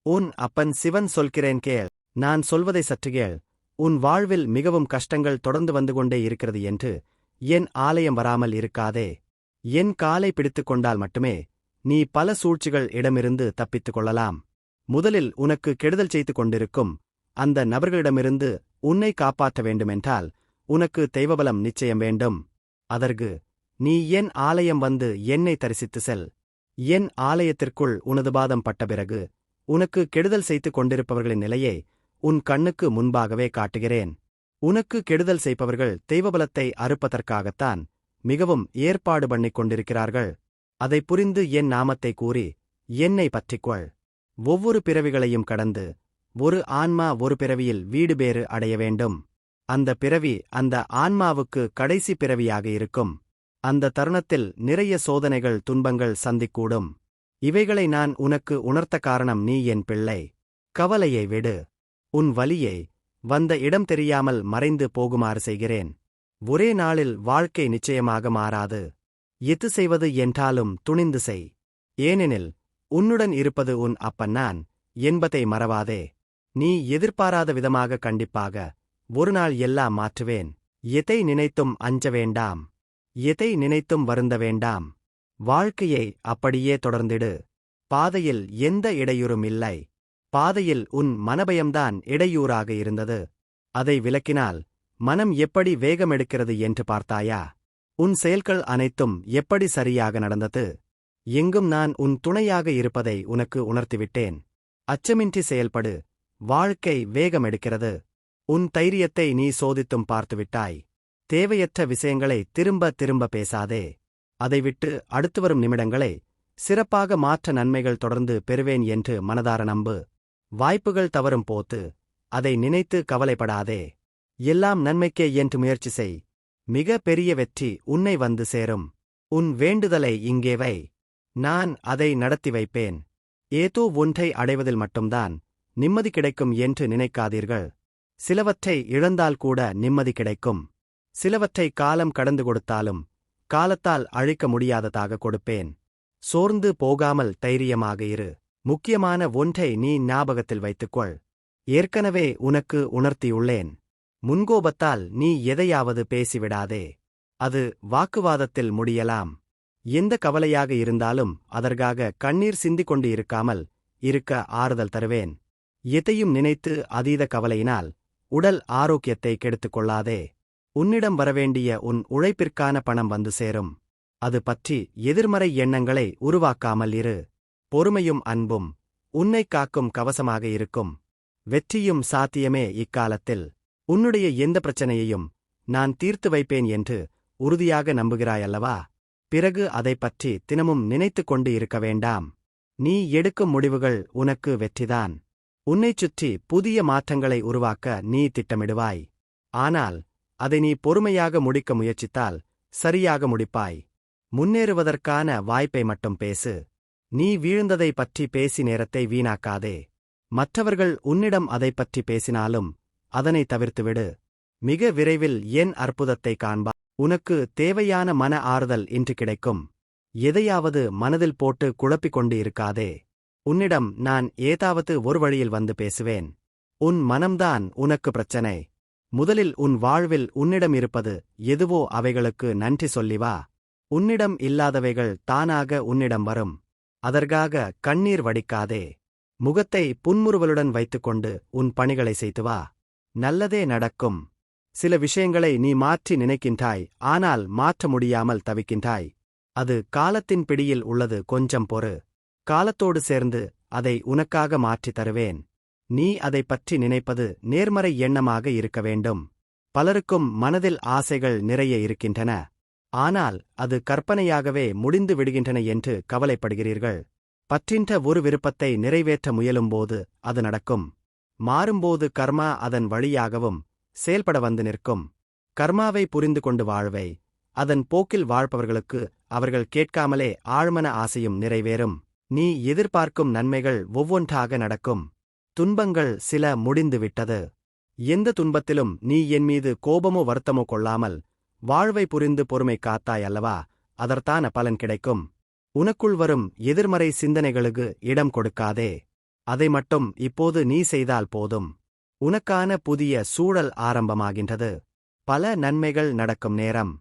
உன் அப்பன் சிவன் சொல்கிறேன் கேள். நான் சொல்வதை சற்று கேள். உன் வாழ்வில் மிகவும் கஷ்டங்கள் தொடர்ந்து வந்து கொண்டே இருக்கிறது என்று என் ஆலயம் வராமல் இருக்காதே. என் காலை பிடித்துக் கொண்டால் மட்டுமே நீ பல சூழ்ச்சிகள் இடமிருந்து தப்பித்துக் கொள்ளலாம். முதலில் உனக்கு கெடுதல் செய்து கொண்டிருக்கும் அந்த நபர்களிடமிருந்து உன்னை காப்பாற்ற வேண்டுமென்றால் உனக்கு தெய்வபலம் நிச்சயம் வேண்டும். அதற்கு நீ என் ஆலயம் வந்து என்னை தரிசித்து செல். என் ஆலயத்திற்குள் உனது பாதம் பட்ட பிறகு உனக்கு கெடுதல் செய்து கொண்டிருப்பவர்களின் நிலையை உன் கண்ணுக்கு முன்பாகவே காட்டுகிறேன். உனக்கு கெடுதல் செய்பவர்கள் தெய்வபலத்தை அறுப்பதற்காகத்தான் மிகவும் ஏற்பாடு பண்ணிக் கொண்டிருக்கிறார்கள். அதை புரிந்து என் நாமத்தை கூறி என்னை பற்றிக்கொள். ஒவ்வொரு பிறவிகளையும் கடந்து ஒரு ஆன்மா ஒரு பிறவியில் வீடு பேறு அடைய வேண்டும். அந்த பிறவி அந்த ஆன்மாவுக்கு கடைசி பிறவியாக இருக்கும். அந்த தருணத்தில் நிறைய சோதனைகள் துன்பங்கள் சந்திக்கூடும். இவைகளை நான் உனக்கு உணர்த்த காரணம் நீ என் பிள்ளை. கவலையை விடு. உன் வலியை வந்த இடம் தெரியாமல் மறைந்து போகுமாறு செய்கிறேன். ஒரே நாளில் வாழ்க்கை நிச்சயமாக மாறாது. எது செய்வது என்றாலும் துணிந்து செய். ஏனெனில் உன்னுடன் இருப்பது உன் அப்பன் நான் என்பதை மறவாதே. நீ எதிர்பாராத விதமாக கண்டிப்பாக ஒரு நாள் எல்லாம் மாற்றுவேன். எதை நினைத்தும் அஞ்ச வேண்டாம். எதை நினைத்தும் வருந்த வேண்டாம். வாழ்க்கையை அப்படியே தொடர்ந்திடு. பாதையில் எந்த இடையூறும் இல்லை. பாதையில் உன் மனபயம்தான் இடையூறாக இருந்தது. அதை விலக்கினால் மனம் எப்படி வேகமெடுக்கிறது என்று பார்த்தாயா? உன் செயல்கள் அனைத்தும் எப்படி சரியாக நடந்தது? எங்கும் நான் உன் துணையாக இருப்பதை உனக்கு உணர்த்திவிட்டேன். அச்சமின்றி செயல்படு. வாழ்க்கை வேகமெடுக்கிறது. உன் தைரியத்தை நீ சோதித்தும் பார்த்துவிட்டாய். தேவையற்ற விஷயங்களை திரும்ப திரும்ப பேசாதே. அதை விட்டு அடுத்து வரும் நிமிடங்களை சிறப்பாக மாற்ற நன்மைகள் தொடர்ந்து பெறுவேன் என்று மனதார நம்பு. வாய்ப்புகள் தவறும் போது அதை நினைத்து கவலைப்படாதே. எல்லாம் நன்மைக்கே என்று முயற்சி செய். மிக பெரிய வெற்றி உன்னை வந்து சேரும். உன் வேண்டுதலை இங்கே வை. நான் அதை நடத்தி வைப்பேன். ஏதோ ஒன்றை அடைவதில் மட்டும்தான் நிம்மதி கிடைக்கும் என்று நினைக்காதீர்கள். சிலவற்றை இழந்தால் கூட நிம்மதி கிடைக்கும். சிலவற்றை காலம் கடந்து கொடுத்தாலும் காலத்தால் அழிக்க முடியாததாக கொடுப்பேன். சோர்ந்து போகாமல் தைரியமாக இரு. முக்கியமான ஒன்றை நீ ஞாபகத்தில் வைத்துக்கொள். ஏற்கனவே உனக்கு உணர்த்தியுள்ளேன். முன்கோபத்தால் நீ எதையாவது பேசிவிடாதே. அது வாக்குவாதத்தில் முடியலாம். எந்த கவலையாக இருந்தாலும் அதற்காக கண்ணீர் சிந்திக் கொண்டு இருக்காமல் இருக்க ஆறுதல் தருவேன். எதையும் நினைத்து அதீத கவலையினால் உடல் ஆரோக்கியத்தை கெடுத்துக் கொள்ளாதே. உன்னிடம் வரவேண்டிய உன் உழைப்பிற்கான பணம் வந்து சேரும். அது பற்றி எதிர்மறை எண்ணங்களை உருவாக்காமல் இரு. பொறுமையும் அன்பும் உன்னை காக்கும் கவசமாக இருக்கும். வெற்றியும் சாத்தியமே இக்காலத்தில். உன்னுடைய எந்த பிரச்சனையையும் நான் தீர்த்து வைப்பேன் என்று உறுதியாக நம்புகிறாயல்லவா? பிறகு அதைப் பற்றி தினமும் நினைத்துக் கொண்டு இருக்க வேண்டாம். நீ எடுக்கும் முடிவுகள் உனக்கு வெற்றிதான். உன்னைச் சுற்றி புதிய மாற்றங்களை உருவாக்க நீ திட்டமிடுவாய். ஆனால் அதை நீ பொறுமையாக முடிக்க முயற்சித்தால் சரியாக முடிப்பாய். முன்னேறுவதற்கான வாய்ப்பை மட்டும் பேசு. நீ வீழ்ந்ததை பற்றி பேசி நேரத்தை வீணாக்காதே. மற்றவர்கள் உன்னிடம் அதைப் பற்றி பேசினாலும் அதனை தவிர்த்துவிடு. மிக விரைவில் என் அற்புதத்தை காண்பா. உனக்கு தேவையான மன ஆறுதல் இன்று கிடைக்கும். எதையாவது மனதில் போட்டு குழப்பிக் கொண்டு இருக்காதே. உன்னிடம் நான் ஏதாவது ஒரு வழியில் வந்து பேசுவேன். உன் மனம்தான் உனக்கு பிரச்சனை. முதலில் உன் வாழ்வில் உன்னிடம் இருப்பது எதுவோ அவைகளுக்கு நன்றி சொல்லி வா. உன்னிடம் இல்லாதவைகள் தானாக உன்னிடம் வரும். அதற்காக கண்ணீர் வடிக்காதே. முகத்தை புன்முறுவலுடன் வைத்துக்கொண்டு உன் பணிகளை செய்து வா. நல்லதே நடக்கும். சில விஷயங்களை நீ மாற்றி நினைக்கின்றாய், ஆனால் மாற்ற முடியாமல் தவிக்கின்றாய். அது காலத்தின் பிடியில் உள்ளது. கொஞ்சம் பொறு. காலத்தோடு சேர்ந்து அதை உனக்காக மாற்றித் தருவேன். நீ அதைப் பற்றி நினைப்பது நேர்மறை எண்ணமாக இருக்க வேண்டும். பலருக்கும் மனதில் ஆசைகள் நிறைய இருக்கின்றன. ஆனால் அது கற்பனையாகவே முடிந்து விடுகின்றன என்று கவலைப்படுகிறீர்கள். பற்றின்ற ஒரு விருப்பத்தை நிறைவேற்ற முயலும்போது அது நடக்கும். மாறும்போது கர்மா அதன் வழியாகவும் செயல்பட வந்து நிற்கும். கர்மாவை புரிந்து கொண்டு வாழ்வை அதன் போக்கில் வாழ்பவர்களுக்கு அவர்கள் கேட்காமலே ஆழ்மன ஆசையும் நிறைவேறும். நீ எதிர்பார்க்கும் நன்மைகள் ஒவ்வொன்றாக நடக்கும். துன்பங்கள் சில முடிந்துவிட்டது. எந்த துன்பத்திலும் நீ என் மீது கோபமோ வருத்தமோ கொள்ளாமல் வாழ்வை புரிந்து பொறுமை காத்தாய் அல்லவா? அதற்கான பலன் கிடைக்கும். உனக்குள் வரும் எதிர்மறை சிந்தனைகளுக்கு இடம் கொடுக்காதே. அதை மட்டும் இப்போது நீ செய்தால் போதும். உனக்கான புதிய சூழல் ஆரம்பமாகின்றது. பல நன்மைகள் நடக்கும் நேரம்.